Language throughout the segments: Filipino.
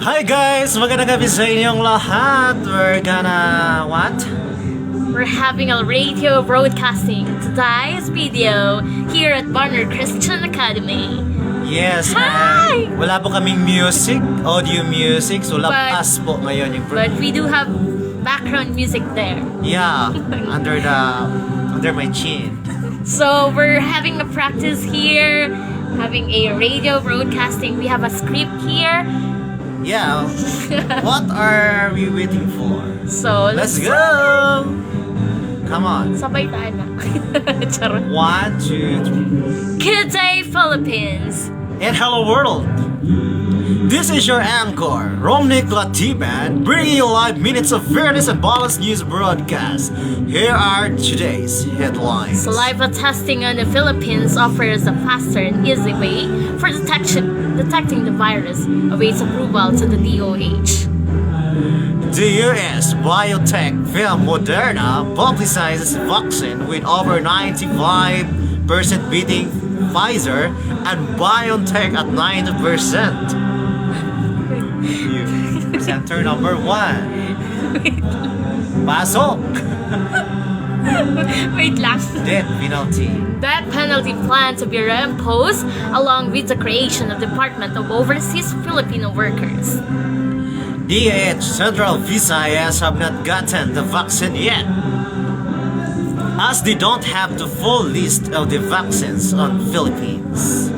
Hi guys! Magandang gabi sa inyong lahat. We're gonna... what? We're having a radio broadcasting today's video here at Barner Christian Academy. Yes, Hi! wala po kaming music, audio music, so But- labas po ngayon yung... But we do have background music there. Yeah, under my chin. So we're having a practice here, having a radio broadcasting. We have a script here. Yeah, what are we waiting for? So Let's go! Come on. Sabay tayo na. Charot. 1, 2, 3. Good day, Philippines! And hello world! This is your anchor, Romnick Latiban, bringing you live minutes of fairness and balanced news broadcast. Here are today's headlines. Saliva testing on the Philippines offers a faster and easy way for detecting the virus, awaits approval to the DOH. The US biotech firm Moderna publicizes vaccine with over 95% beating Pfizer and BioNTech at 90%. Center number 1. Pasok! Wait lang. Death penalty. That penalty planned to be reimposed along with the creation of Department of Overseas Filipino Workers. DH Central Visayas have not gotten the vaccine yet, as they don't have the full list of the vaccines on Philippines.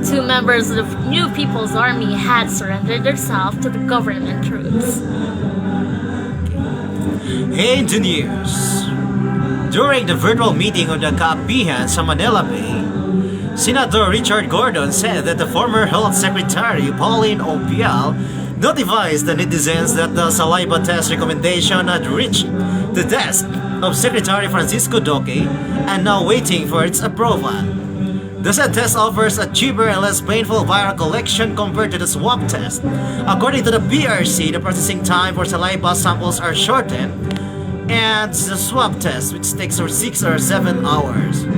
2 members of the New People's Army had surrendered themselves to the government troops. In the news, during the virtual meeting of the Kaapihan sa Manila Bay, Senator Richard Gordon said that the former Health Secretary Pauline Opial notifies the netizens that the saliva test recommendation had reached the desk of Secretary Francisco Duque and now waiting for its approval. The said test offers a cheaper and less painful viral collection compared to the swab test. According to the PRC, the processing time for saliva samples are shortened, and the swab test, which takes for 6 or 7 hours.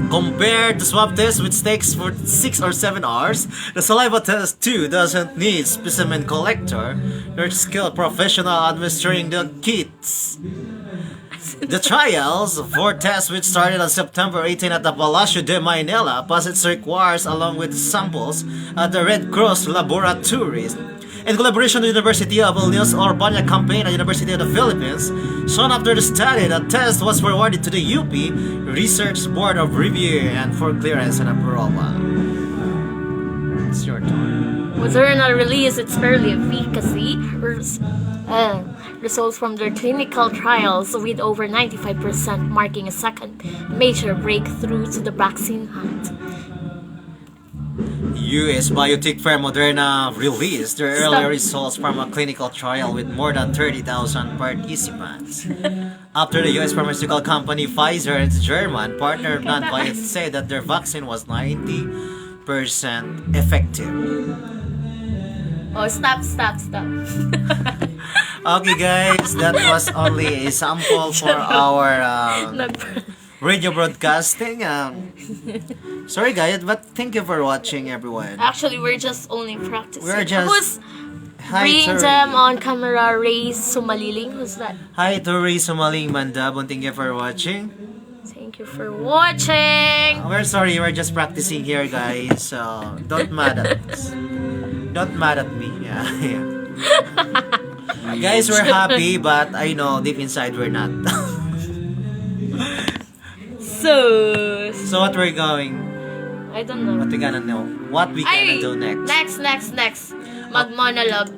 Compared to swab test, which takes for 6 or 7 hours, the saliva test too doesn't need specimen collector nor skilled professional administering the kits. The trials for tests, which started on September 18 at the Palacio de Maynila, plus it requires along with samples at the Red Cross Laboratories. In collaboration with the University of Illinois Urbana campaign at University of the Philippines, soon after the study, the test was forwarded to the UP Research Board of Review and for clearance and approval. It's your turn. Moderna released its early efficacy results from their clinical trials with over 95%, marking a second major breakthrough to the vaccine hunt. US biotech firm Moderna released their early results from a clinical trial with more than 30,000 participants. After the US pharmaceutical company Pfizer and its German partner NantBio said that their vaccine was 90% effective. Oh, stop. Okay guys, that was only a sample for our radio broadcasting. Sorry guys, but thank you for watching everyone. Actually, we're just only practicing. We're just- Who's Hi bringing to, them on camera? Ray Sumaliling? Who's that? hi to Ray Sumaling Mandab, thank you for watching. Thank you for watching. We're sorry, we're just practicing here guys, so don't mad at us. Don't mad at me. Yeah. Guys, we're happy, but I know deep inside we're not. So So what we're going, I don't know. what we gonna know, what we gonna do next. Next. Mag-monologue.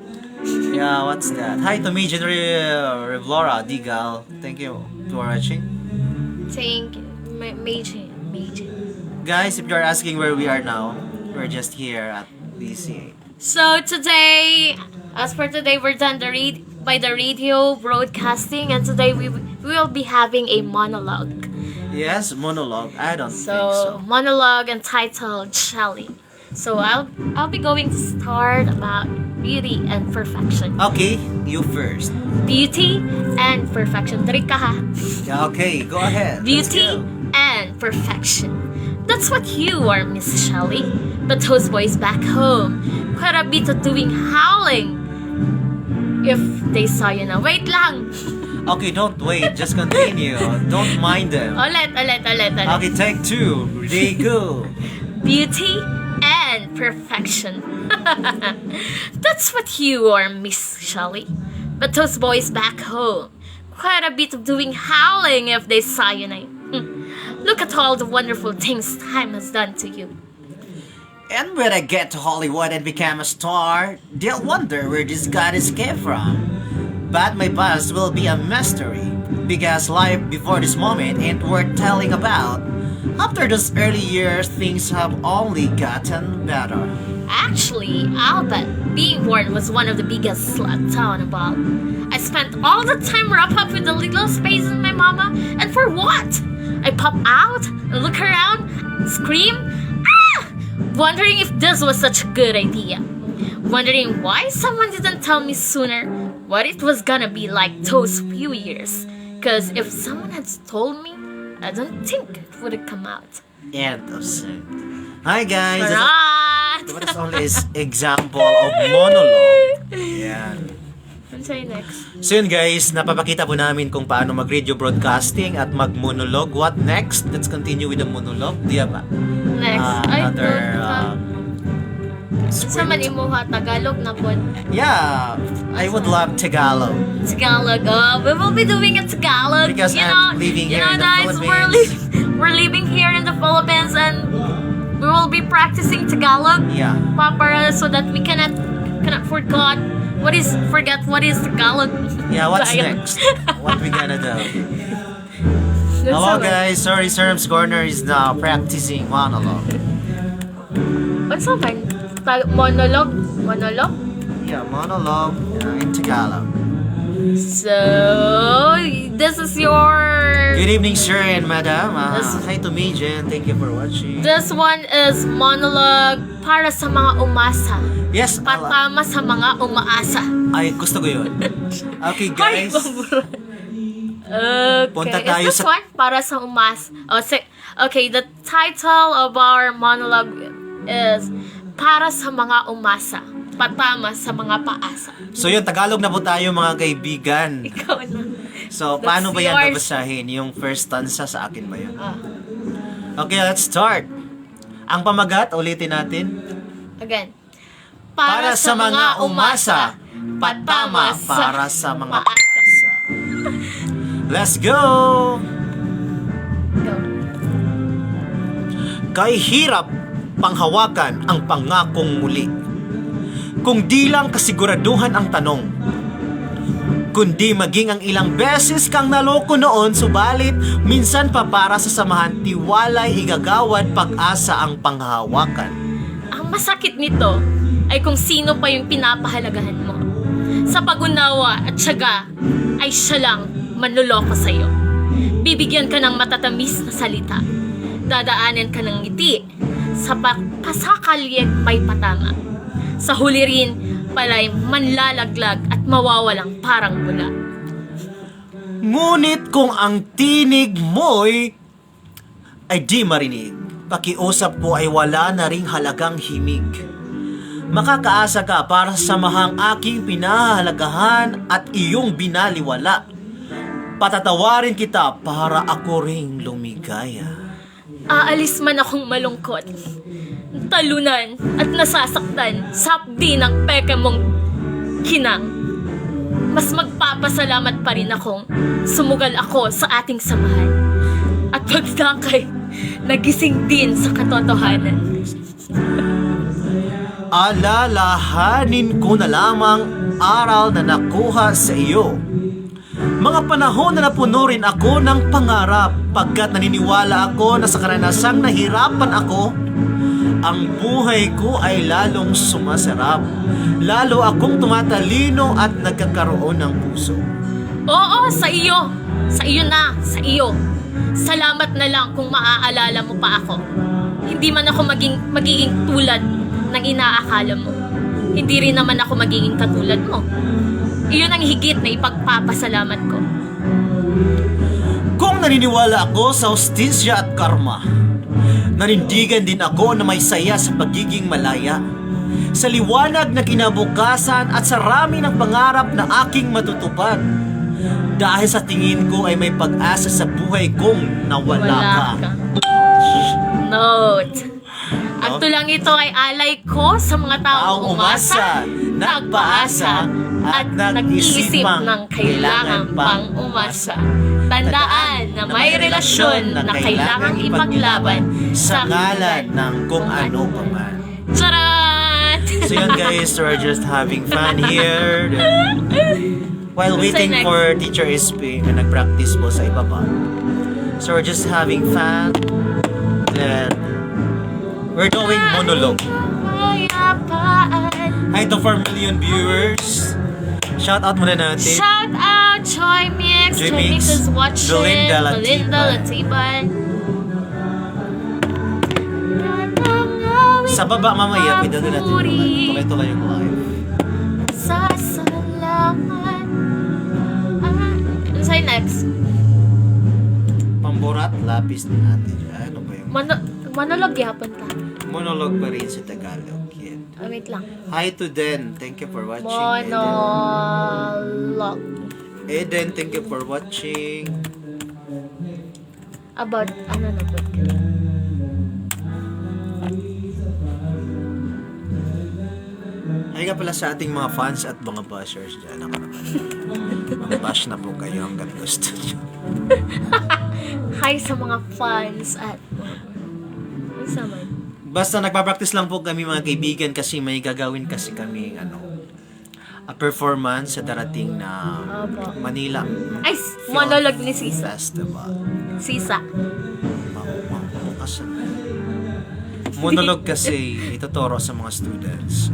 Yeah, what's that? Hi to Major Revlora Digal. Thank you for watching. Thank you. Major. Guys, if you're asking where we are now, we're just here at BCA. So today, as for today, we're done by the radio broadcasting, and today we will be having a monologue. Yes, monologue. I don't think So so. monologue entitled Shelly. So I'll be going to start about beauty and perfection. Okay, you first. Beauty and perfection. Dari ka ha. Yeah, okay, go ahead. Let's Beauty go. and perfection. That's what you are, Miss Shelley. But those boys back home, quite a bit of doing howling. if they saw you na. Wait lang! Okay, don't wait. Just continue. Don't mind them. Ulit. Okay, take 2. There you go. Beauty and perfection. That's what you are, Miss Shelley. But those boys back home, quite a bit of doing howling if they saw you na. Look at all the wonderful things time has done to you. And when I get to Hollywood and become a star, they'll wonder where this goddess came from. But my past will be a mystery, because life before this moment ain't worth telling about. After those early years, things have only gotten better. Actually, I'll bet being born was one of the biggest letdown about. I spent all the time wrapped up with the little space in my mama, and for what? I pop out and look around, scream, ah! Wondering if this was such a good idea. Wondering why someone didn't tell me sooner what it was gonna be like those few years. Cause if someone had told me, I don't think it would have come out. End of scene. Hi guys! Charot! That is only an example of monologue. Yan. What's your next? So yun guys, napapakita po namin kung paano mag-radio broadcasting at mag-monologue. What next? Let's continue with the monologue. Diya ba? Next. Another Sa man imuha Tagalog na po. Yeah, I would love Tagalog. Tagalog. We will be doing a Tagalog. Because I'm living here in the guys, Philippines. we're living here in the Philippines and we will be practicing Tagalog. Yeah. Para so that we cannot forget what is Tagalog. Yeah, what's Sayang. next? What we gonna do? Hello guys, sorry Serm's Corner is now practicing monologue. What's up, man? Monologue? Yeah, monologue in Tagalog. So, this is your... Good evening sir and madam. This- Hi to me Jen, thank you for watching. This one is monologue para sa mga umasa. Yes, Patama sa mga umaasa. ay gusto ko yun. Okay guys, Okay. Punta tayo is this sa- one para sa umas? Okay, the title of our monologue is para sa mga umasa. Patama sa mga paasa. so yun, Tagalog na po tayo mga kaibigan. Ikaw na. So, That's paano ba yan yours. babasahin? Yung first stanza sa akin ba yun? Ah, Okay, let's start. Ang pamagat, ulitin natin. again. Para sa mga umasa, patama para sa mga paasa. Let's go! Go. Kay hirap panghawakan ang pangakong muli. Kung di lang kasiguraduhan ang tanong, kundi maging ang ilang beses kang naloko noon, subalit minsan pa para sa samahan, tiwalay, igagawad, pag-asa ang panghahawakan. Ang masakit nito ay kung sino pa yung pinapahalagahan mo. Sa pag-unawa at tiyaga ay siya lang manluloko sa'yo. Bibigyan ka ng matatamis na salita. Dadaanan ka ng ngiti. Sa pasakalye may patama. Sa huli rin pala'y manlalaglag at mawawalang parang bula. Ngunit kung ang tinig mo'y ay di marinig, pakiusap ko ay wala na ring halagang himig. Makakaasa ka para sa samahang aking pinahalagahan at iyong binaliwala. Patatawarin kita para ako ring lumigaya. Aalis man akong malungkot, talunan at nasasaktan sa hapdi ng peke mong kinang. Mas magpapasalamat pa rin akong sumugal ako sa ating samahan. At pagdakay, nagising din sa katotohanan. Alalahanin ko na lamang aral na nakuha sa iyo. Mga panahon na napuno rin ako ng pangarap, pagkat naniniwala ako na sa karanasang nahirapan ako, ang buhay ko ay lalong sumasarap. Lalo akong tumatalino at nagkakaroon ng puso. Oo, sa iyo. Sa iyo na, sa iyo. Salamat na lang kung maaalala mo pa ako. Hindi man ako magiging tulad ng inaakala mo. Hindi rin naman ako magiging katulad mo. Iyon ang higit na ipagpapasalamat ko. Kung naniniwala ako sa hustisya at karma, Nanindigan din ako na may saya sa pagiging malaya. Sa liwanag na kinabukasan at sa rami ng pangarap na aking matutupad. Dahil sa tingin ko ay may pag-asa sa buhay kong nawala ka. Note. Ang tulang ito ay alay ko sa mga taong umasa, nagpaasa, at nag-isip ng kailangan pang umasa. Tandaan na may relasyon na kailangang ipaglaban sa ngalan ng kung ano pa man. Charat! So yun guys, we're just having fun here. While waiting next? for Teacher SP na nag-practice po sa ibaba. So we're just having fun. Then, we're doing monologue. Hi to 4 million viewers. Shout out muna natin. Shout out Joy Mix. Joy Joy Mix, Mix is watching. Belinda Belinda Latiban. Latiban. Sa baba mamaya, pwede doon natin kung ito kayong live. Sa salamat. Ano sa'yo next? Pamburat, lapis na natin. Ano ba yung Monologue yapon ta. monologue pa rin sa Tagalog? Yan. Wait lang. Hi to Den. Thank you for watching. Eden. Monologue. Eden, thank you for watching. About, ano na po? Ay nga pala sa ating mga fans at mga bashers dyan. Ako naman. Mga bash na po kayo hanggang gusto nyo. Hi sa mga fans at... Ano sa man? Basta nagpa-practice lang po kami mga kaibigan kasi may gagawin kasi kami a performance sa darating na Opo. Manila Ay, monologue ni Sisa. Festival. Sisa. Bukas na. Monologue kasi ituturo sa mga students.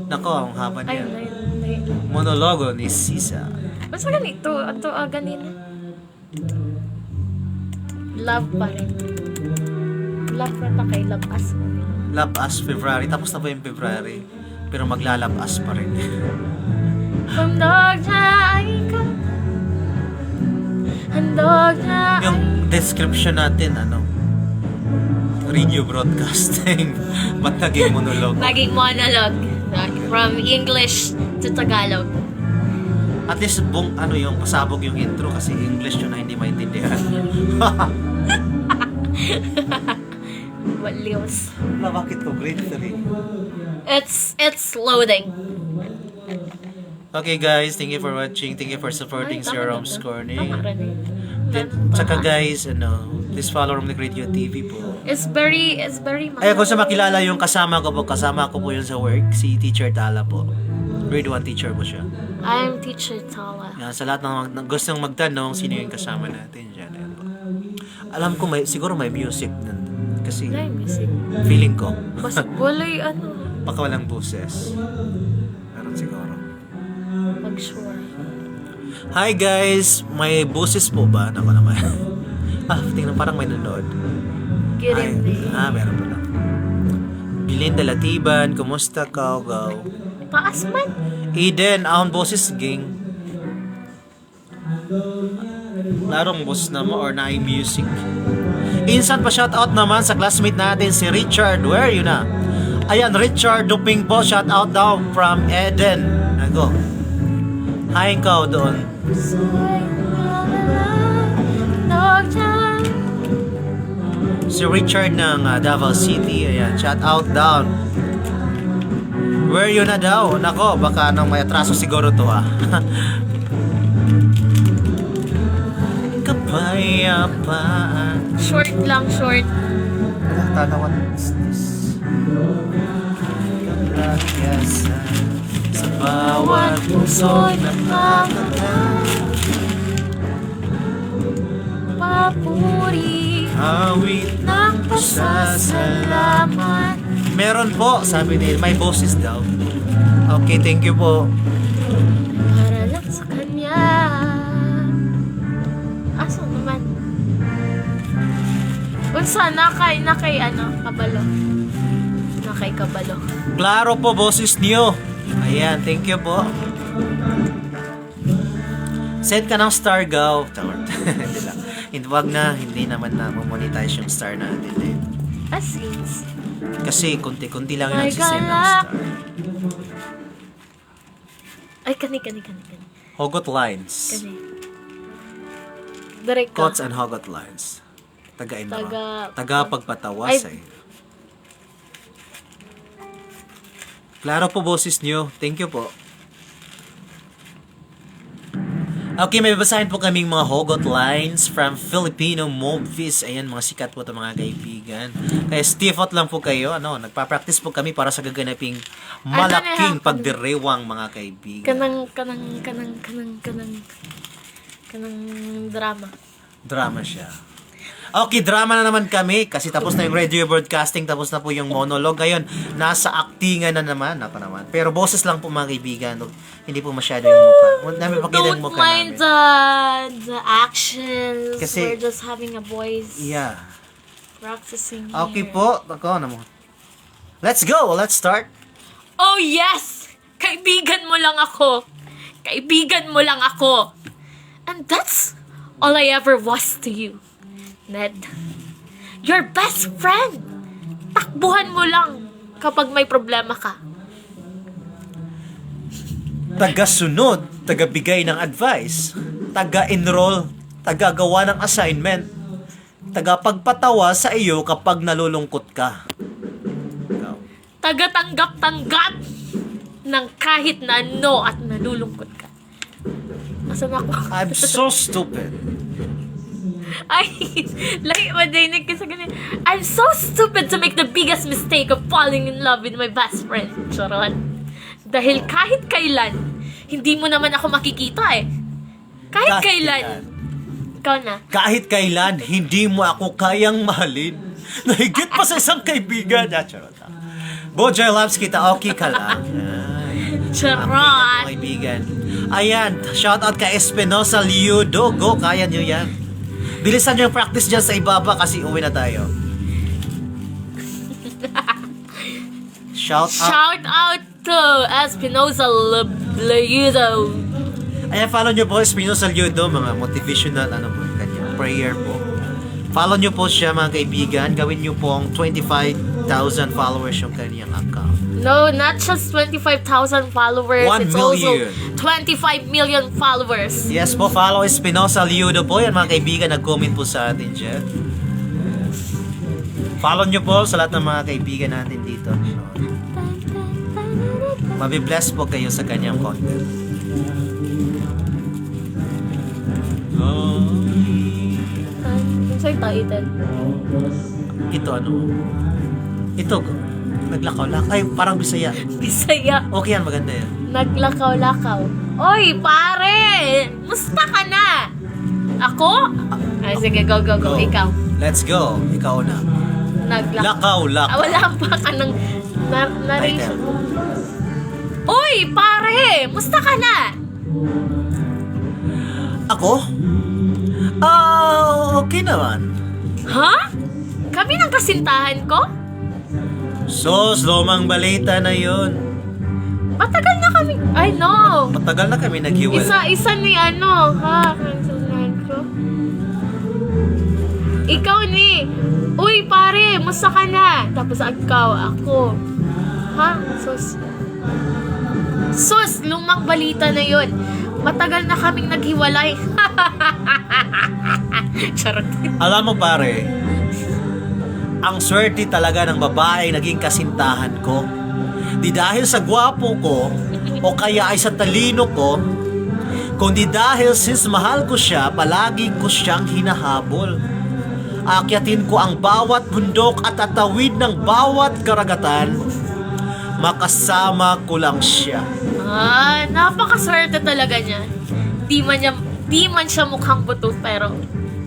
Nako, ang haba Ay, niya. ay. Monologo ni Sisa. Basta ganito. Ito, ganito. Love pa rin. Love pa ta kay Love Us pa rin. Love Us February. Tapos na po yung February. Pero maglalove us pa rin. Handog na ay ka. Handog na ay Yung description natin, radio broadcasting. Ba't naging monologo? Naging monologue. From English to Tagalog. At least yung pasabog yung intro kasi English yun na hindi maintindihan. Walios. Bakit ko grade 3? It's loading. Okay guys, thank you for watching. Thank you for supporting Ay, Sir tama Rom's na to. Corner. Tama rin eh. Tsaka guys, please follow Romlic Radio TV po. It's very Ay, kung sa makilala yung kasama ko po yun sa work, si Teacher Tala po. Grade 1 teacher po siya. I'm Teacher Tala. Yan, sa lahat ng gustong magtanong, sino yung kasama natin dyan. Ayan po. Alam ko, siguro may music nandun. Kasi, Ay, music. feeling ko, Basta walay baka walang boses. Meron siguro. mag-sure. Hi guys! May boses po ba? Nako naman. Tingnan parang may nanood. Good Ay, evening. meron pala. Belinda Latiban, kumusta ka? Go. Paas man. Eden, ang boses ging. Larong boses na mo or na music. Instant pa shoutout naman sa classmate natin si Richard. Where are you na? Ayan, Richard Duping po. Shoutout daw from Eden. Nago. Hi ikaw doon. Si Richard ng Davao City. Ayan, shoutout down. Where you na daw? Nako, baka nang may atraso siguro to Kapayapaan. Short lang, short. Tana, what is this? Kagrasyasan sa bawat puso'y nakakagal. Papuri Awit ng pasasalamat. Meron po, sabi ni may boses daw. Okay, thank you po. Para lang sa kanya. Aso naman. Unsa nakay kabalo. Nakay kabalo. Klaro po, boses niyo. Ayan, thank you po. Send ka ng star go. Hindi lang. Hindi naman na monetize yung star natin eh. As is. Kasi konti-konti lang yung Ay, nagsisend ng galak. star. Ay, kani. Hugot lines. Kani. Direct ka. Quotes and hugot lines. Taga pagpatawa Ay. sa iyo. Klaro po boses nyo. Thank you po. Okay, may babasahin po kaming mga hugot lines from Filipino movies. Ayan, mga sikat po ito mga kaibigan. Kaya stiff-out lang po kayo. Nagpa-practice po kami para sa gaganaping malaking pagdiriwang mga kaibigan. Kanang drama. Drama siya. Okay, drama na naman kami kasi tapos na yung radio broadcasting, tapos na po yung monologue. Ngayon, nasa actingan na naman. Pero boses lang po mga kaibigan. Hindi po masyado yung mukha. Namin pakita yung Don't mukha mind namin. the actions. Kasi- We're just having a voice. Yeah. Practicing Okay here. po. Ako na mo. Let's go. Let's start. Oh yes! Kaibigan mo lang ako. Kaibigan mo lang ako. And that's all I ever was to you, Ned. Your best friend. Takbuhan mo lang kapag may problema ka. Taga-sunod, taga-bigay ng advice, taga-enroll, taga-gawa ng assignment, taga-pagpatawa sa iyo kapag nalulungkot ka. Ikaw. Taga-tanggap-tanggap ng kahit na ano at nalulungkot ka. Asan ako? I'm so stupid. Ay, like, madinig ka sa ganyan. I'm so stupid to make the biggest mistake of falling in love with my best friend. Charot. Dahil kahit kailan, hindi mo naman ako makikita eh. Kahit kailan. Ikaw na. Kahit kailan, hindi mo ako kayang mahalin. Nahigit pa sa isang kaibigan. Charot. Bojoy loves kita, okay ka lang. Charot. Mga kaibigan. Ayan, shoutout kay Espinosa Liudo. Go, kaya nyo yan. Bilisan nyo yung practice dyan sa ibaba kasi uwi na tayo. Shout out to Espinosa Liudo. Ayan, follow nyo po Espinosa Liudo, mga motivational, kanya, prayer po. Follow nyo po siya mga kaibigan. Gawin nyo po ang 25,000 followers yung kanyang account. No, not just 25,000 followers. 1 It's million. also 25 million followers. Yes po, follow Espinosa Liudo po. Yan mga kaibigan, nag-comment po sa atin dyan. Follow nyo po sa lahat ng mga kaibigan natin dito. Mabibless po kayo sa kanyang content. Sa'yo title. Ito Ito, naglakaw-lakaw. Ay, parang Bisaya. Bisaya. Okay yan, maganda yan. Naglakaw-lakaw. Oy, pare! Musta ka na? Ako? Ay, sige, go. Ikaw. Let's go. Ikaw na. Lakaw-lakaw. Wala pa ka ng narration. Oy, pare! Musta ka na? Ako? Okay naman. Ha? Kami ng kasintahan ko? Sos, lumang balita na yun. Matagal na kami. Ay, no. Matagal na kami naghiwalay. Isa ni ano, ha? Kasintahan ko. Ikaw ni. Uy, pare, musta ka na? Tapos ako. Ha? Sus, lumang balita na yun. Matagal na kaming naghiwalay. Charot. Alam mo pare, ang swerte talaga ng babae naging kasintahan ko. Di dahil sa gwapo ko o kaya ay sa talino ko, kundi dahil since mahal ko siya, palagi ko siyang hinahabol. Akyatin ko ang bawat bundok at tatawid ng bawat karagatan. Makasama ko lang siya. Napakaswerte talaga niya. Di man siya mukhang buto, pero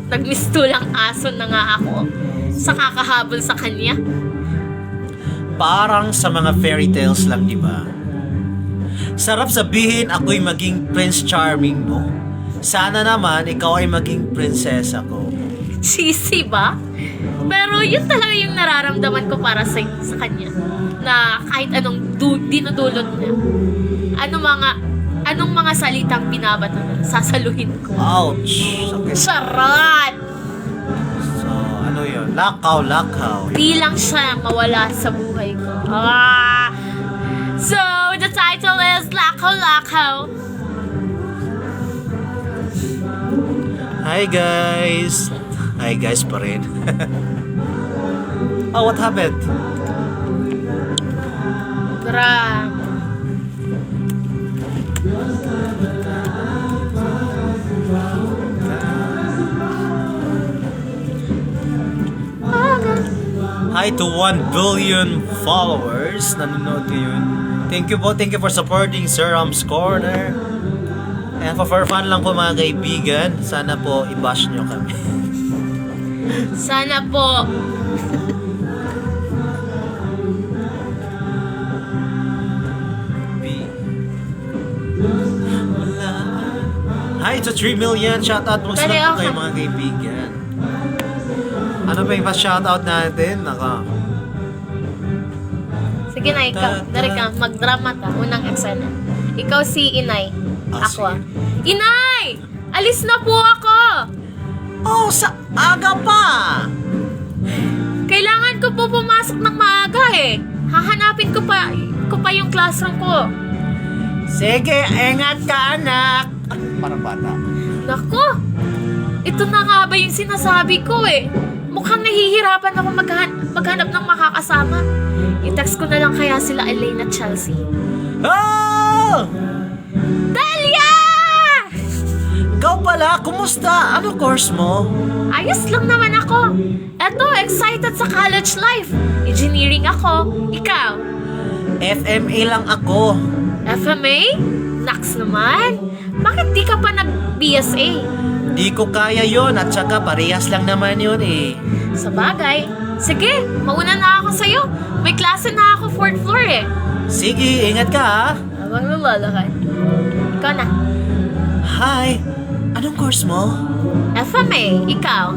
nagmistulang aso na nga ako sa kakahabol sa kanya. Parang sa mga fairy tales lang, di ba? Sarap sabihin ako'y maging Prince Charming mo. Sana naman ikaw ay maging prinsesa ko. Cheesy ba? Pero yun talaga yung nararamdaman ko para sa kanya. Na kahit anong dinudulot niya. Anong mga salitang binabato niya, sasaluhin ko. Ouch! Sakit. Charot! Lakaw. Di lang siya mawala sa buhay ko. So, the title is Lakaw. Hi guys! Hi guys pa rin. Oh, what happened? Hi to 1 billion followers. Nanonood ngayon. Thank you for supporting Sir Ram's Corner. And for fun lang po mga kaibigan, sana po i-bash nyo kami. Sana po. Hi to 3 million. Shoutout po sa po kayo mga kaibigan. Ano ba yung pa-shoutout natin? Sige na, ikaw. Dari ka, mag-drama ta. Unang eksena. Ikaw si Inay. Ako. Inay! Alis na po ako! Oh, sa aga pa! Kailangan ko po pumasok ng maaga eh. Hahanapin ko pa yung classroom ko. Sige, ingat ka anak! Parang bata. Naku! Ito na nga ba yung sinasabi ko eh. Mukhang nahihirapan ako maghanap ng makakasama. I-text ko na lang kaya sila Elaine at Chelsea. Oh! Delia! Ikaw pala, kumusta? Ano course mo? Ayos lang naman ako. Eto, excited sa college life. Engineering ako. Ikaw? FMA lang ako. FMA? Naks naman. Bakit di ka pa nag-BSA? Di ko kaya yon at saka parehas lang naman yun eh. Sa bagay. Sige, mauna na ako sa'yo. May klase na ako 4th floor eh. Sige, ingat ka ha. Habang lulalakad. Ikaw na. Hi, anong course mo? FMA, ikaw?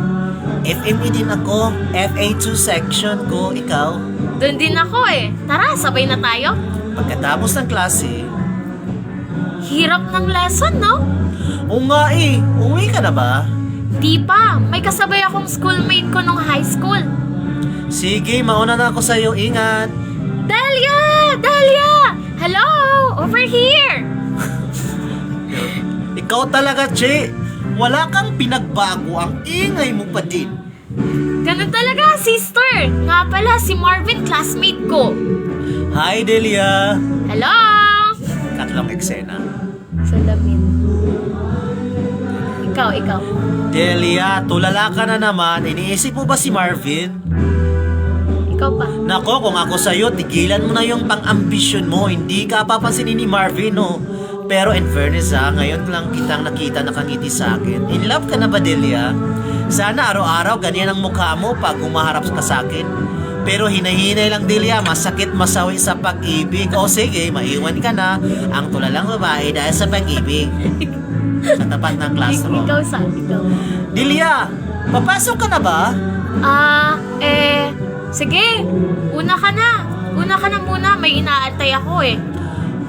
FME din ako. FA2 section ko, ikaw? Doon din ako eh. Tara, sabay na tayo. Pagkatapos ng klase. Hirap ng lesson, no? Oo nga eh, uwi ka na ba? Di pa, may kasabay akong schoolmate ko nung high school. Sige, mauna na ako sa'yo, ingat. Delia! Hello! Over here! Ikaw talaga, Che. Wala kang pinagbago, ang ingay mo pa din. Ganun talaga, sister. Nga pala, si Marvin, classmate ko. Hi, Delia. Hello! Tatlong eksena. Salamin. Ikaw. Delia, tulala ka na naman. Iniisip mo ba si Marvin? Ikaw pa. Nako, kung ako sa'yo, tigilan mo na yung pang-ambisyon mo. Hindi ka papansinin ni Marvin, no? Pero in fairness ngayon lang kitang nakita nakangiti sa akin. In love ka na ba, Delia? Sana araw-araw ganyan ang mukha mo pag humaharap ka sa akin. Pero hinahinay lang, Delia, masakit masawi sa pag-ibig. O sige, maiwan ka na ang tulalang babae dahil sa pag-ibig. Sa tapat ng classroom. Ikaw. Delia, papasok ka na ba? Sige. Una ka na muna. May inaantay ako eh.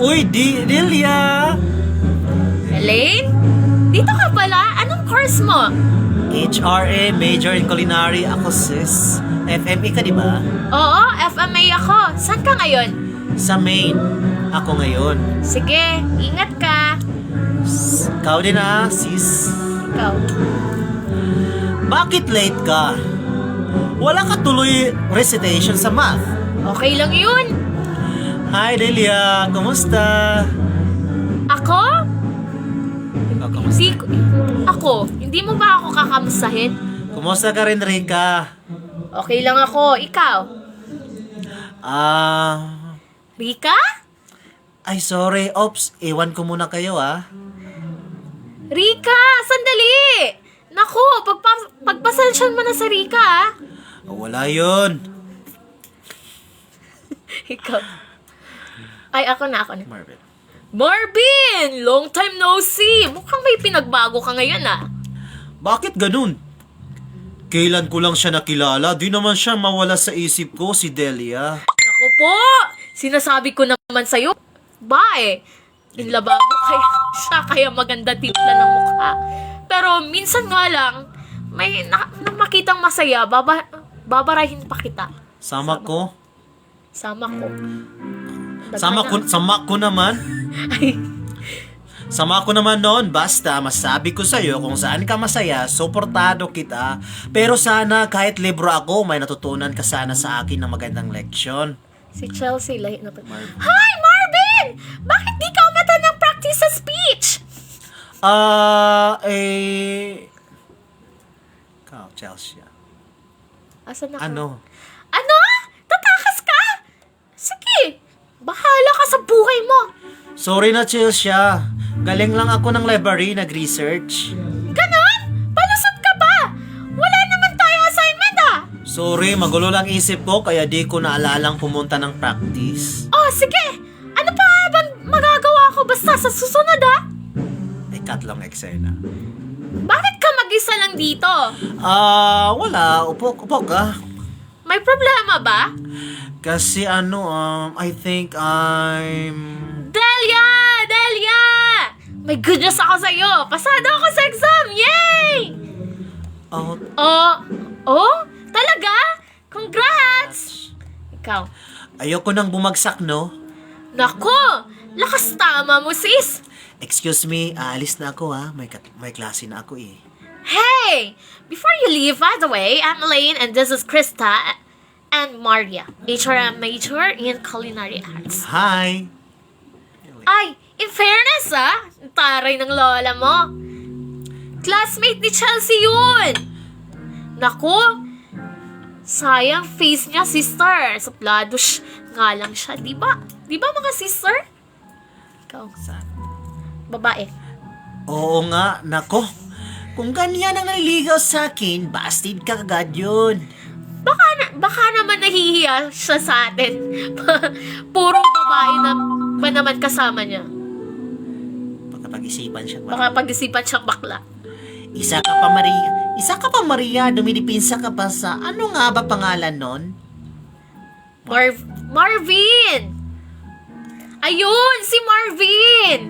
Uy, Delia! Elaine? Dito ka pala? Anong course mo? HRA, Major in Culinary. Ako, sis. FME ka, di ba? Oo, FMA ako. Saan ka ngayon? Sa Maine. Ako ngayon. Sige, ingat ka. Ikaw din sis. Ikaw. Bakit late ka? Wala ka tuloy recitation sa math. Okay lang yun. Hi, Delia. Kumusta? Ako? Ikaw, kumusta? Hindi mo ba ako kakamustahin? Kumusta ka rin, Rika? Okay lang ako. Ikaw? Rika? Ay, sorry. Ops, iwan ko muna kayo, Rika, sandali! Naku, pagpasensyan mo na sa Rika, Wala yun. Ikaw. Ay, ako na. Marvin, long time no see. Mukhang may pinagbago ka ngayon, bakit ganun? Kailan ko lang siya nakilala, di naman siya mawala sa isip ko, si Delia. Naku po, sinasabi ko naman sa'yo, inlababo kaya maganda timpla ng mukha. Pero minsan nga lang, may makitang masaya, Babarahin pa kita. Sama ko. Sama ko. Sama ko naman. Ay, Sama ko naman noon, basta masabi ko sa'yo kung saan ka masaya, suportado kita. Pero sana kahit libro ako, may natutunan ka sana sa akin ng magandang leksyon. si Chelsea, lahi na to. Hi, Marvin! Bakit di ka umata ng practice sa speech? Ikaw, Chelsea. Asan ako? Ano? Ano? Tatakas ka? Sige, bahala ka sa buhay mo. Sorry na, Chelsea. Galing lang ako ng library, nag-research. Ganon? Palusot ka ba? Wala naman tayong assignment ah. Sorry, magulo lang isip ko, kaya di ko naalalang pumunta ng practice. Oh, sige. Ano pa bang magagawa ko basta sa susunod ah? May katlong eksena. Bakit ka mag-isa lang dito? Wala. Upok ah. May problema ba? Kasi I think I'm... Delia! Delia! May good news ako sa'yo. Pasado ako sa exam. Yay! Oh, Oh? Talaga? Congrats! Ikaw. ayoko nang bumagsak, no? Nako! Lakas tama mo, sis! Excuse me, aalis na ako ha. May klase na ako eh. Hey! Before you leave, by the way, I'm Elaine and this is Krista and Maria, HRM major in culinary arts. Hi! Ay, in fairness taray ng lola mo. Classmate ni Chelsea yun! Naku! Sayang face niya, sister. Suplado nga lang siya, di ba? Di ba mga sister? Ikaw, Saan? babae. Oo nga, nako. Kung ganyan ang naliligaw sa akin, bastid ka agad yun. Baka naman nahihiya siya sa atin. Puro babae na ba naman kasama niya? Pagkapag-isipan siya. Baka pag-isipan siyang bakla. Isa ka pa, Maria. Dumidipinsa ka pa sa... Ano nga ba pangalan nun? Marvin! Ayun! Si Marvin!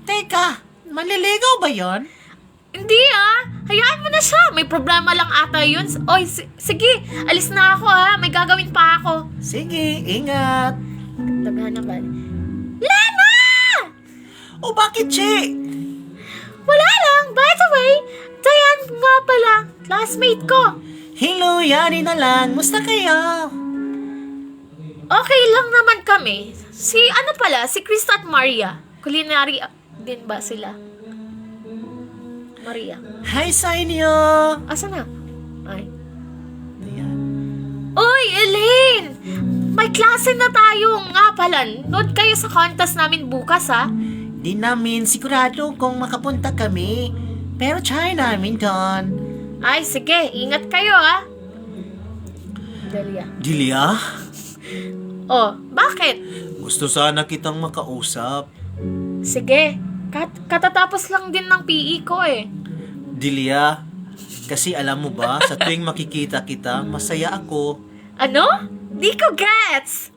Teka, maliligaw ba yon? Hindi hayaan mo na siya. May problema lang ata yun. Oy, sige, alis na ako may gagawin pa ako. Sige, ingat. Laghan naman. Lena! O bakit, Che? Wala lang. By the way, Diane nga pala. Classmate ko. Hello, yani na lang. Musta kayo? Okay lang naman kami. Si Krista at Maria. Culinary din ba sila? Maria. Hi sa inyo. Asa na? Ay. Ayan. Uy, Elaine! May klase na tayo nga pala. Nood kayo sa contest namin bukas Di namin sigurado kung makapunta kami. Pero try namin doon. Ay, sige. Ingat kayo Delia. Dilia? Oh, bakit? Gusto sana kitang makausap. Sige. Katatapos lang din ng PE ko Dilia, kasi alam mo ba, sa tuwing makikita kita, masaya ako. Ano? Di ko gets!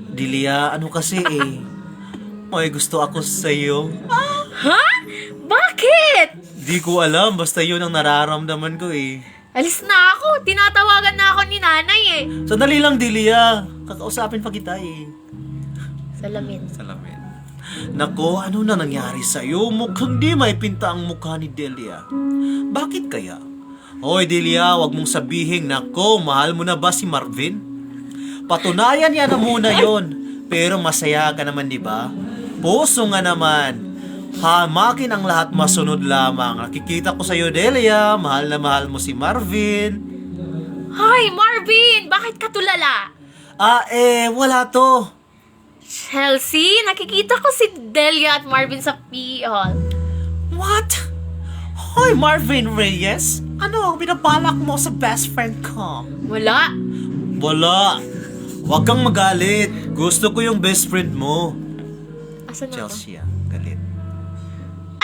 Dilia, ano kasi may gusto ako sa'yo. Ha? Bakit? Di ko alam, basta yun ang nararamdaman ko Alis na ako. Tinatawagan na ako ni nanay Sandali lang, Dilia. Kakausapin pa kita Salamin. Salamin. Nako, ano na nangyari sa'yo? Mukhang di may pinta ang mukha ni Delia. Bakit kaya? Hoy, Delia, wag mong sabihin, nako, mahal mo na ba si Marvin? Patunayan yan na muna yon. Pero masaya ka naman, di ba? Puso nga naman. Hamakin ang lahat, masunod lamang. Nakikita ko sa'yo, Delia, mahal na mahal mo si Marvin. Hi, Marvin! Bakit ka tulala? Wala to. Chelsea, nakikita ko si Delia at Marvin sa PE hall. What? Hoy, Marvin Reyes? Ano ang binabalak mo sa best friend ko? Wala. Wala. Huwag kang magalit. Gusto ko yung best friend mo. Asan na ba? Chelsea, galit.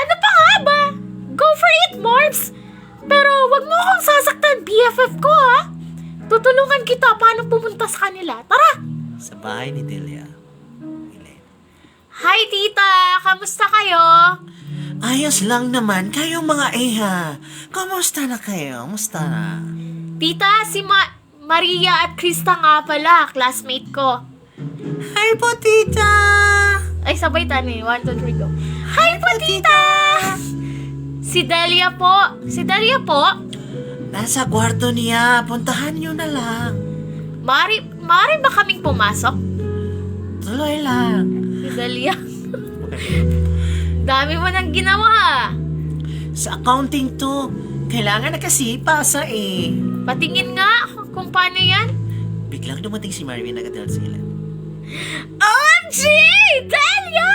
Ano pa nga ba? Go for it, Marbs! Pero wag mo akong sasaktan, BFF ko Tutulungan kita paano pumunta sa kanila. Tara! Sa bahay ni Delia. Hi, tita! Kamusta kayo? Ayos lang naman kayong mga iha. Kamusta na kayo? Musta na? Tita, si Maria at Krista nga pala, classmate ko. Hi po, tita! Ay, sabay tayo eh. 1, 2, 3, go. Hi po, tita! Si Delia po. Si Delia po. Nasa kwarto niya. Puntahan niyo na lang. Mari ba kaming pumasok? Tuloy lang. Si Delia. Dami mo nang ginawa. Sa accounting to, kailangan na kasi ipasa eh. Patingin nga kung paano yan. Biglang dumating si Marvin nagadal sila. OMG! Delia!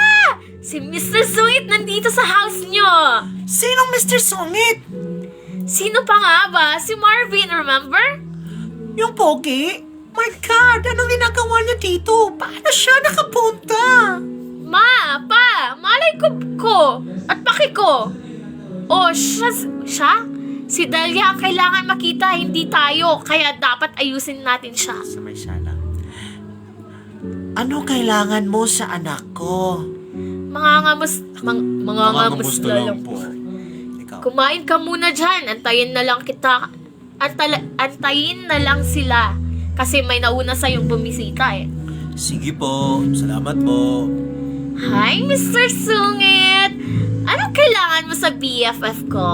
Si Mr. Sweet nandito sa house nyo. Sinong Mr. Sungit? Sino pa nga ba? Si Marvin, remember? Yung pogi? My God, anong ginagawa niya dito? Paano siya nakapunta? Ma, pa, malay ko at paki ko. Oh, siya? Si Delia ang kailangan makita, hindi tayo. Kaya dapat ayusin natin siya. Sa may sala. Ano kailangan mo sa anak ko? Mangangamus na lang po. Ikaw. Kumain ka muna dyan. Antayin na lang kita. Antayin na lang sila. Kasi may nauna sa'yong bumisita eh. Sige po. Salamat po. Hi, Mr. Sungit! Anong kailangan mo sa BFF ko?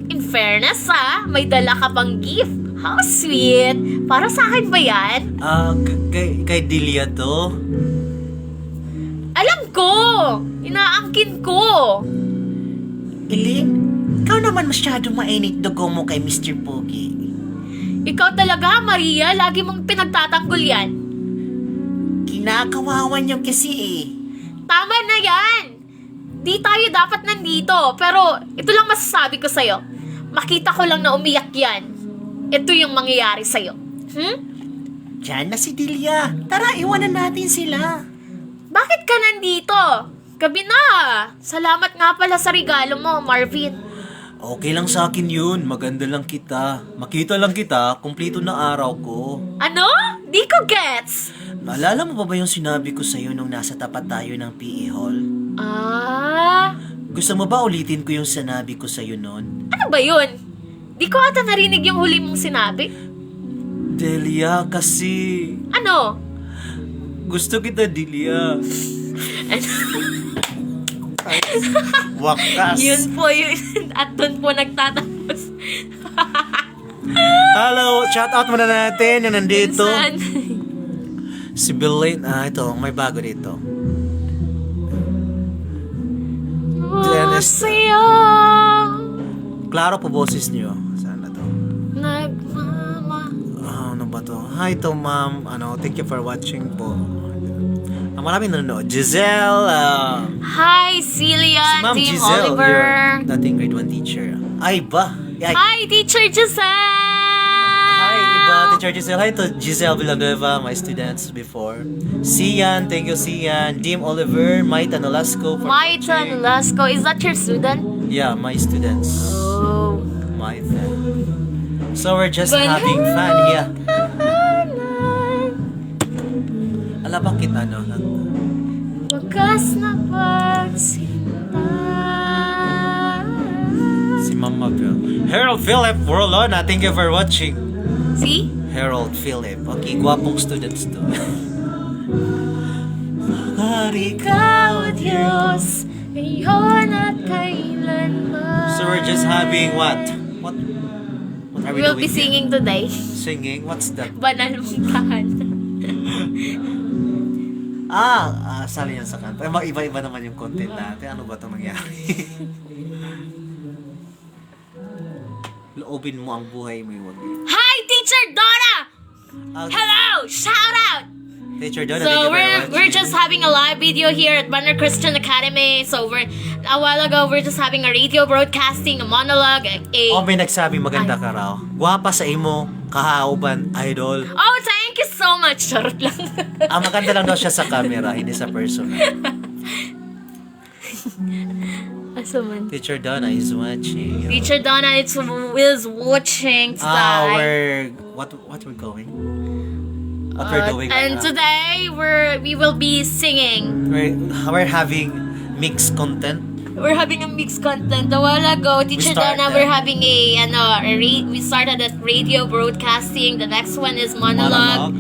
In fairness may dala ka pang gift. How sweet! Para sa akin ba yan? Kay Delia to? Alam ko! Inaangkin ko! Ilin, ikaw naman masyadong mainit dugo mo kay Mr. Pogi. Ikaw talaga, Maria. Lagi mong pinagtatanggol yan. Kinakawawan niyo kasi eh. Tama na yan! Di tayo dapat nandito. Pero ito lang masasabi ko sa'yo. Makita ko lang na umiyak yan. Ito yung mangyayari sa'yo. Diyan na si Delia. Tara, iwanan natin sila. Bakit ka nandito? Gabi na. Salamat nga pala sa regalo mo, Marvin. Okay lang sa akin yun. Maganda lang kita. Makita lang kita, kumpleto na araw ko. Ano? Di ko gets. Naalala mo pa ba yung sinabi ko sa'yo nung nasa tapat tayo ng PE Hall? Gusto mo ba ulitin ko yung sinabi ko sa'yo noon? Ano ba yun? Di ko ata narinig yung huli mong sinabi. Delia, kasi... Ano? Gusto kita, Delia. Wakas. Yun po yun. At dun po nagtatapos. Hello, shout out muna natin yung nandito. Minsan. Si Belaine, ito, may bago dito. Dennis. Klaro po boses niyo. Saan na to? Nagmama. Ano ba to? Hi to ma'am. Thank you for watching po. Maraming nanonood. Giselle. Hi, Celia. Si Ma'am Team Giselle, Oliver. your dating grade 1 teacher. Ay ba? Hi, Teacher Giselle. Hi, iba. Teacher Giselle. Hi to Giselle Villanueva, my students before. Sian, thank you Sian. Team Oliver, Maita Nolasco. Maita Nolasco. Is that your student? Yeah, my students. Oh. Maita. So we're just having fun here. Ala, bakit Wakas na pagsinta. Si Mama Bill. Harold Philip Worlona, thank you for watching. See? Harold Philip. Okay, gwapong students to. Ikaw, Diyos, ngayon at kailanman. So we're just having what? What are we We'll doing be singing today. Singing? What's that? Banal mong tahan. Sali yan sa kanta. Iba-iba naman yung content natin. Ano ba itong nangyari? Loobin mo ang buhay mo yung wag. Hi, Teacher Donna! Okay. Hello! Shout out! Teacher Donna, So we're just having a live video here at Banner Christian Academy. So a while ago we're just having a radio broadcasting, a monologue, may nagsabi maganda ka raw. Gwapa sa imo, kahauban, idol. Oh, thank you so much. Charot lang. Maganda lang daw siya sa camera, hindi sa personal. Asaman. Teacher Donna is watching. Teacher Donna is watching today. What we're going? What we're doing and right now? today we will be singing. We're having mixed content. We're having a mixed content. A while ago, Teacher Dana, we're having we started at radio broadcasting. The next one is monologue.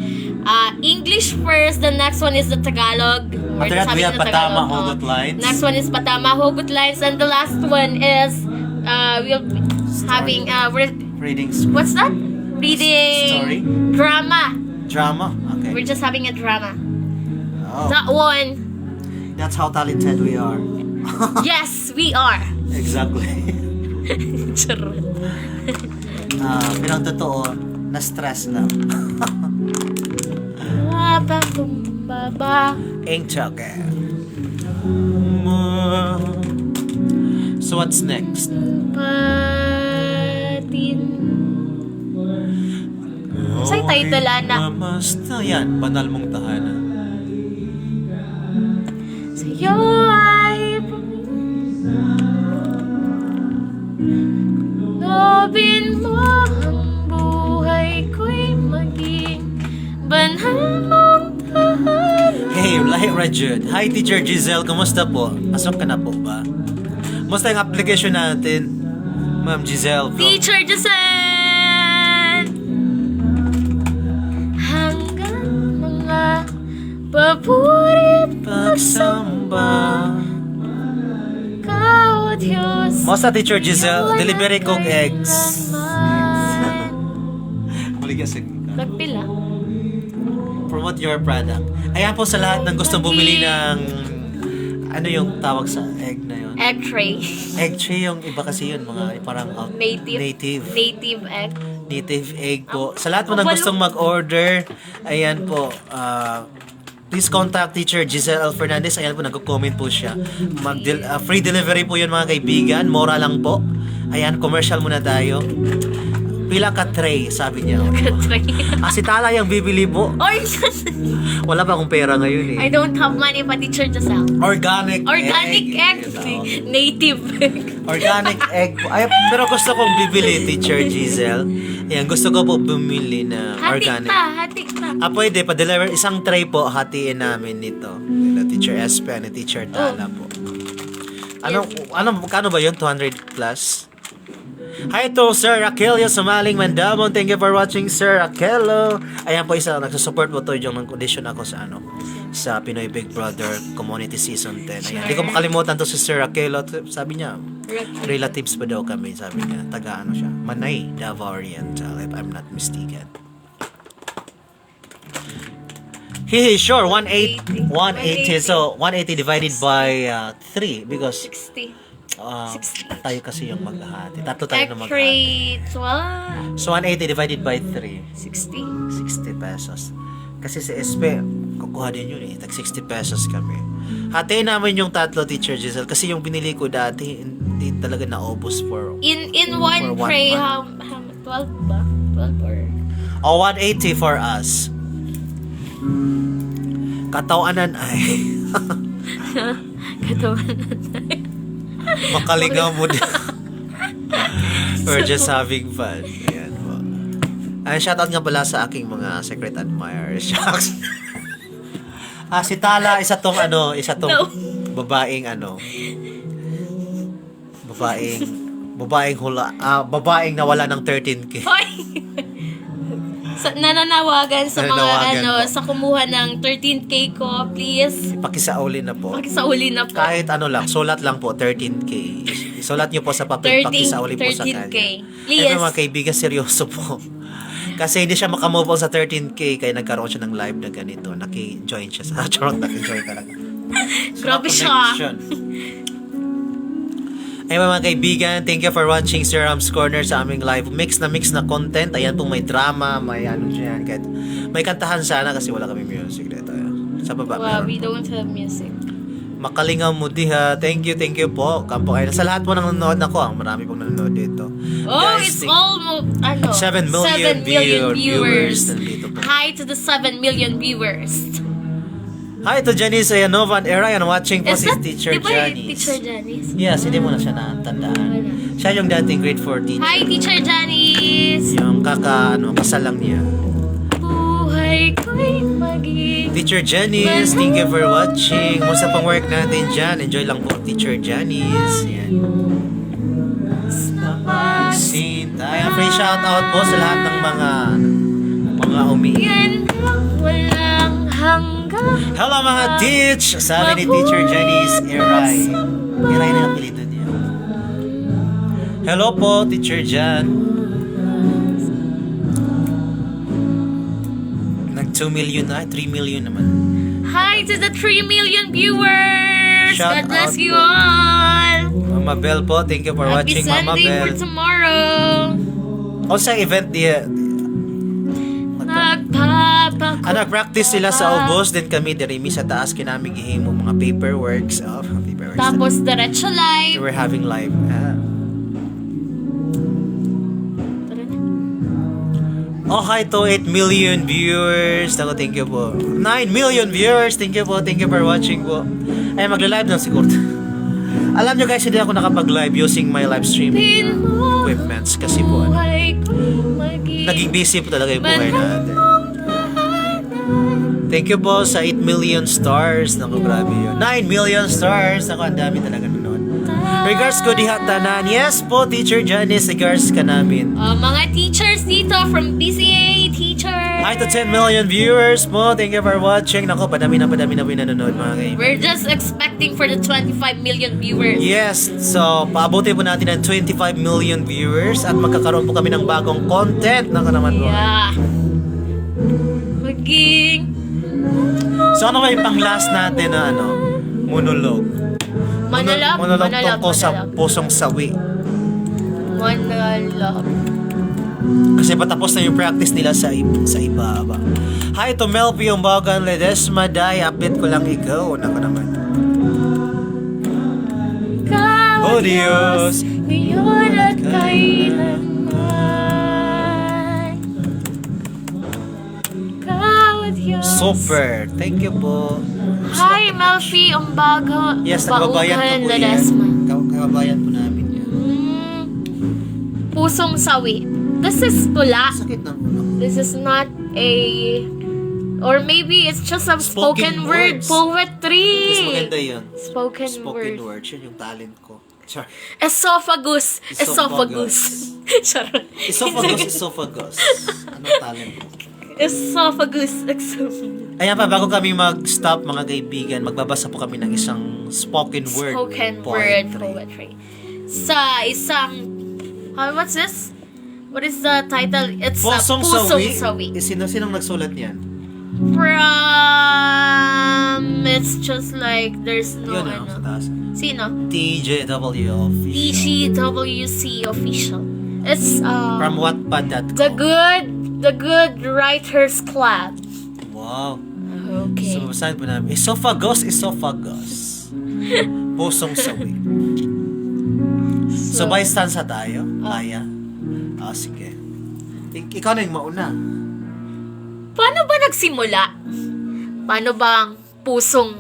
English first. The next one is the Tagalog. We're After that, we have Patama Hugot Lines. Next one is Patama Hugot Lines, and the last one is we're having Reading what's that? Reading Story? drama. Drama? Okay. We're just having a drama. Oh, That one. that's how talented we are. Yes, we are. Exactly. Charot. Pero ang totoo, na-stress lang. Baba. Ain't talking. So what's next? Patin. Sa'y title, anak. Basta yan, banal mong tahanan. Sa'yo ay lobin mo ang buhay ko'y maging banal mong tahanan. Hey, Lahi Rajud. Hi, Teacher Giselle. Kumusta po? Pasok ka na po ba? Kumusta yung application natin? Ma'am Giselle. Teacher Giselle! Hanggang mga papurit Pagsamba. Ikaw, Diyos. Kumusta, Teacher Giselle? Delivery kong eggs. Nagpila. Promote your product. Ayan po sa lahat ng gustong bumili ng ano yung tawag sa egg na yun? Egg tray. Egg tray yung iba kasi yun, mga parang native egg. Native egg po. Sa lahat po ng gustong mag-order, ayan po, please contact Teacher Giselle Fernandez. Ayan po, nagko-comment po siya. Free delivery po yun mga kaibigan. Mura lang po. Ayan, commercial muna tayo. Pila ka tray, sabi niya. Tray. Si Tala yung bibili po. Or, Wala pa akong pera ngayon eh. I don't have money pa, Teacher Giselle. Organic egg. Native egg. Organic egg po. Ay, pero gusto kong bibili, Teacher Giselle. Ayan, gusto ko po bumili na organic. Hatik ta. Pwede, pa-deliver. Isang tray po, hatiin namin nito. Nila Teacher Espe and Teacher Tala po. Kano ba yun? 200 plus? Hi to Sir Raquelio Sumaling Mandamon. Thank you for watching, Sir Raquelio. Ayan po, isa nagsusupport po to yung condition ako sa Pinoy Big Brother Community Season 10. Ayan, hindi ko makalimutan to si Sir Raquelio. Sabi niya, relatives pa daw kami. Sabi niya, taga ano siya, Manay, Davao Oriental, if I'm not mistaken. Sure, 180. So 180 divided by 3 because 60. tayo kasi yung maghahati. Tatlo tayo na maghahati. Crate, So 180 divided by 3. 60 pesos. Kasi si SP, kukuha din yun eh. Tag 60 pesos kami. Hatiin namin yung tatlo, Teacher Giselle. Kasi yung binili ko dati, hindi talaga naubos for in one for tray, 1 how 12 ba? 12 or 180 for us. Katawanan ay makaligaw mo din. We're just having fun. Ayan po. Shoutout nga pala sa aking mga secret admirers. Shucks. Si Tala, isa tong babaeng babaeng nawala ng 13K. Hoy! Nananawagan sa mga sa kumuha ng 13K ko, please. Pakisauli na po. Pakisauli na po. Kahit sulat lang po, 13K. Isulat nyo po sa papel, pakisauli po sa kanya. 13K. Please. Ay, mga kaibigan, seryoso po. Kasi hindi siya makamove on sa 13K, kaya nagkaroon siya ng live na ganito. Naki-join siya sa charot, naki-join talaga. Grabe siya. Ay mga kaibigan, thank you for watching Sir Ram's Corner sa aming live. Mix na content. Ayan pong may drama, may ano dyan. Kahit may kantahan sana kasi wala kami music dito. Sa baba. Wow, we don't have music. Makalingaw mo diha. Thank you po. Kampo kayo. Sa lahat po nang nanonood ako. Marami pong nanonood dito. Oh, Guys, it's almost 7 million viewers. Hi to the 7 million viewers. Hi to Janice Ayanova and Erayan watching po si Teacher Janice. Teacher Janice? Yes, hindi mo na siya natandaan. Siya yung dating grade 4 teacher. Hi, Teacher Janice! Yung kasalang niya. Buhay buhay ko'y maging Teacher Janice, thank you for watching. Musta pang work natin dyan? Enjoy lang po, Teacher Janice. Yan. Scene tayo. Free shoutout po sa lahat ng mga umiiyak. yan lang walang hanggang. Hello mga teach! Sabi ni Teacher Janice, Eray. Eray na ang pilito niya. Hello po, Teacher Jan. Nag 2 million na, 3 million naman. Hi to the 3 million viewers! Shout God bless out you po. all! Mama Bell po, thank you for Happy watching, Mama Sunday Bell. for tomorrow! O sa event niya, nag-practice sila sa August, then kami dirimi sa taas kinaming ihimo mga paperworks. Tapos diretso We live. were having live. Tara na. Oh, hi to 8 million viewers. Ako, thank you po. 9 million viewers. Thank you po. Thank you for watching po. Ay, magla-live na siguro. Alam nyo guys, hindi ako nakapag-live using my live streaming equipments kasi po Buhay ko'y maging naging busy po talaga yung buhay natin. Thank you po sa 8 million stars. Naku, grabe yun. 9 million stars. Naku, ang dami talaga nanonood. Regards ko diha tanan. Yes po, Teacher Janice. Regards ka namin. mga teachers dito from BCA teacher. Hi to 10 million viewers po. Thank you for watching. Naku, padami na nanonood mga kayo. We're just expecting for the 25 million viewers. Yes, so paabutin po natin ng 25 million viewers at magkakaroon po kami ng bagong content. Naku naman po. Yeah. Maging So ano ba yung pang-last natin na monologue? Monologue tungkol sa pusong sawi. Monologue. Kasi patapos na yung practice nila sa iba. Hi to Melvi Umbagan Ledesma Day. Update ko lang ikaw. Naku naman. Oh Diyos, ngayon at kailanman. Diyos. Super. Thank you po. Hi, Melfi Umbago. Yes, nagbabayan po po yan. Ledesma. Kababayan po namin yan. Pusong sawi. This is tula. Sakit ng ulo. This is not a... Or maybe it's just a spoken word words. poetry. Mas maganda yun. Spoken Spoken word. words. Yun yung talent ko. Sorry. Esophagus. Esophagus. Charot. Esophagus. Anong talent ko? Esophagus. Ayan pa, bago kami mag-stop mga kaibigan, magbabasa po kami ng isang spoken word Poetry. Sa isang... what's this? What is the title? It's Pusong Pusong Sawi. Sawi. Sinong nagsulat niyan? It's just like there's no Yun sa taas. Sino? TJW Official. DGWC official. It's From Wattpad.com. the good writers club. Wow. Okay. So, basahin po namin. Esophagus. Pusong sawi. So, by stanza tayo? Kaya? Sige. Ikaw na yung mauna. Paano ba nagsimula? Paano bang pusong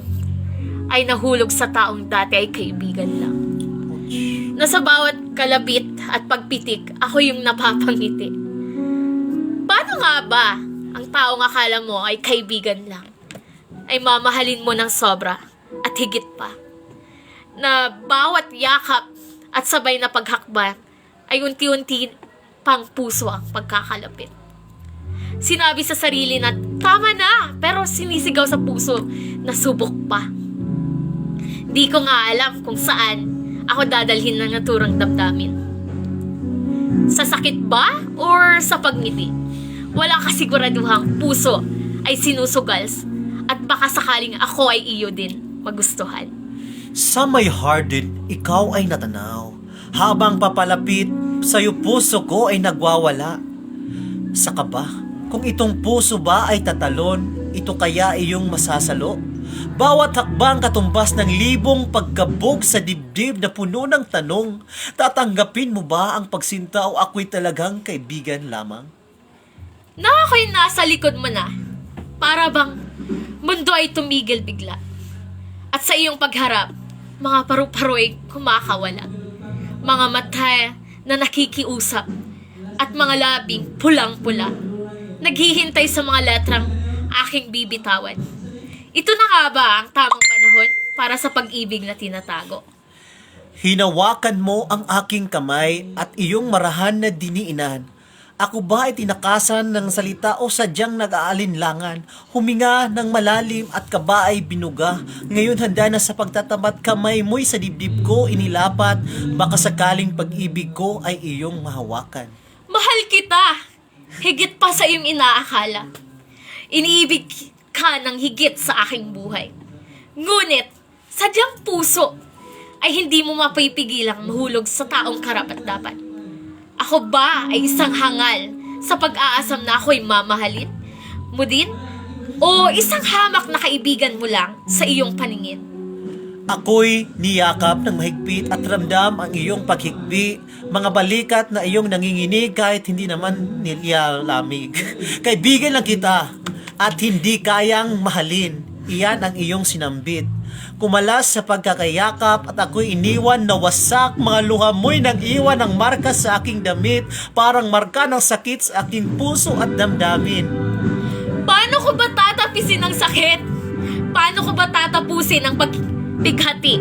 ay nahulog sa taong dati ay kaibigan lang? Na sa bawat kalabit at pagpitik, ako yung napapangiti. Paano nga ba ang taong akala mo ay kaibigan lang ay mamahalin mo ng sobra at higit pa? Na bawat yakap at sabay na paghakbang ay unti-unti pang puso ang pagkakalapit. Sinabi sa sarili na tama na, pero sinisigaw sa puso na subok pa. Di ko nga alam kung saan ako dadalhin ng naturang damdamin. Sa sakit ba or sa pagngiti? Wala kasiguraduhang puso ay sinusugals at baka sakaling ako ay iyo din magustuhan. Sa may hardened, ikaw ay natanaw. Habang papalapit, sa'yo puso ko ay nagwawala. Sa kaba, kung itong puso ba ay tatalon, ito kaya iyong masasalo? Bawat hakbang katumbas ng libong pagkabog sa dibdib na puno ng tanong, tatanggapin mo ba ang pagsinta o ako'y talagang kaibigan lamang? Na ako'y nasa likod mo na, para bang mundo ay tumigil bigla. At sa iyong pagharap, mga paru-paro ay kumakawala. Mga mata na nakikiusap at mga labing pulang-pula. Naghihintay sa mga letrang aking bibitawan. Ito na nga ba ang tamang panahon para sa pag-ibig na tinatago? Hinawakan mo ang aking kamay at iyong marahan na diniinan. Ako ba ay tinakasan ng salita o sadyang nag-aalinlangan? Huminga ng malalim at ka ba ay binuga? Ngayon handa na sa pagtatapat, kamay mo'y sa dibdib ko inilapat. Baka sakaling pag-ibig ko ay iyong mahawakan. Mahal kita! Higit pa sa iyong inaakala. Iniibig ka ng higit sa aking buhay. Ngunit, sadyang puso ay hindi mo mapipigilang mahulog sa taong karapat-dapat. Ako ba ay isang hangal sa pag-aasam na ako'y mamahalin mo din? O isang hamak na kaibigan mo lang sa iyong paningin? Ako'y niyakap ng mahigpit at ramdam ang iyong paghikbi. Mga balikat na iyong nanginginig kahit hindi naman nilalamig. Kaibigan lang kita at hindi kayang mahalin. Iyan ang iyong sinambit. Kumalas sa pagkakayakap at ako'y iniwan na wasak. Mga luha mo'y nag-iwan ng marka sa aking damit. Parang marka ng sakit sa aking puso at damdamin. Paano ko ba tatapisin ang sakit? Paano ko ba tatapusin ang pagbighati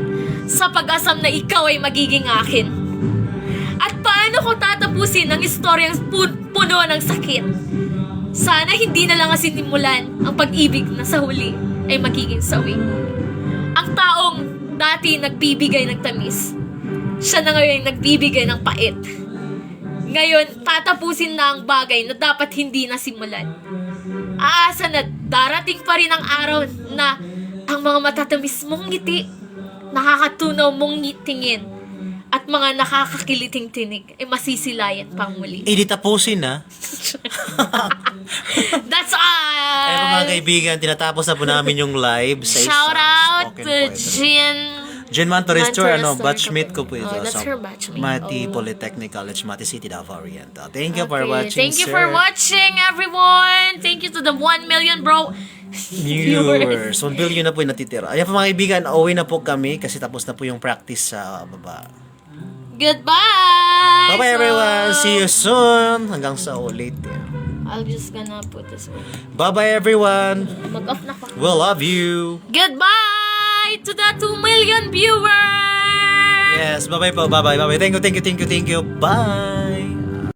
sa pag-asam na ikaw ay magiging akin? At paano ko tatapusin ang istoryang puno ng sakit? Sana hindi na lang sinimulan ang pag-ibig na sa huli ay magiging sawi. Ang taong dati nagbibigay ng tamis, siya na ngayon nagbibigay ng pait. Ngayon, tatapusin na ang bagay na dapat hindi nasimulan. Aasa na darating pa rin ang araw na ang mga matatamis mong ngiti, nakakatunaw mong tingin, at mga nakakakiliting tinig ay masisilayan pang muli. Di tapusin na. That's all! Ay mga kaibigan, tinatapos na po namin yung live sa Shout out spoken to poetry. Jen Mantorestor, Mantorestor, batchmate ko po ito. that's her batchmate. Mati Oh. Polytechnic College, Mati City, Davao Oriental. Thank you for Okay, watching, thank you sir. for watching, everyone. Thank you to the 1 million bro Viewers. 1 billion na po yung natitira. Ayan po mga kaibigan, uwi na po kami kasi tapos na po yung practice sa baba. Goodbye. Bye-bye everyone. See you soon. Hanggang sa ulit. I'll just gonna put this one. Bye-bye everyone. Mag-off na ko. We love you. Goodbye to the 2 million viewers. Yes, bye-bye po. Bye-bye. Bye-bye. Thank you. Bye.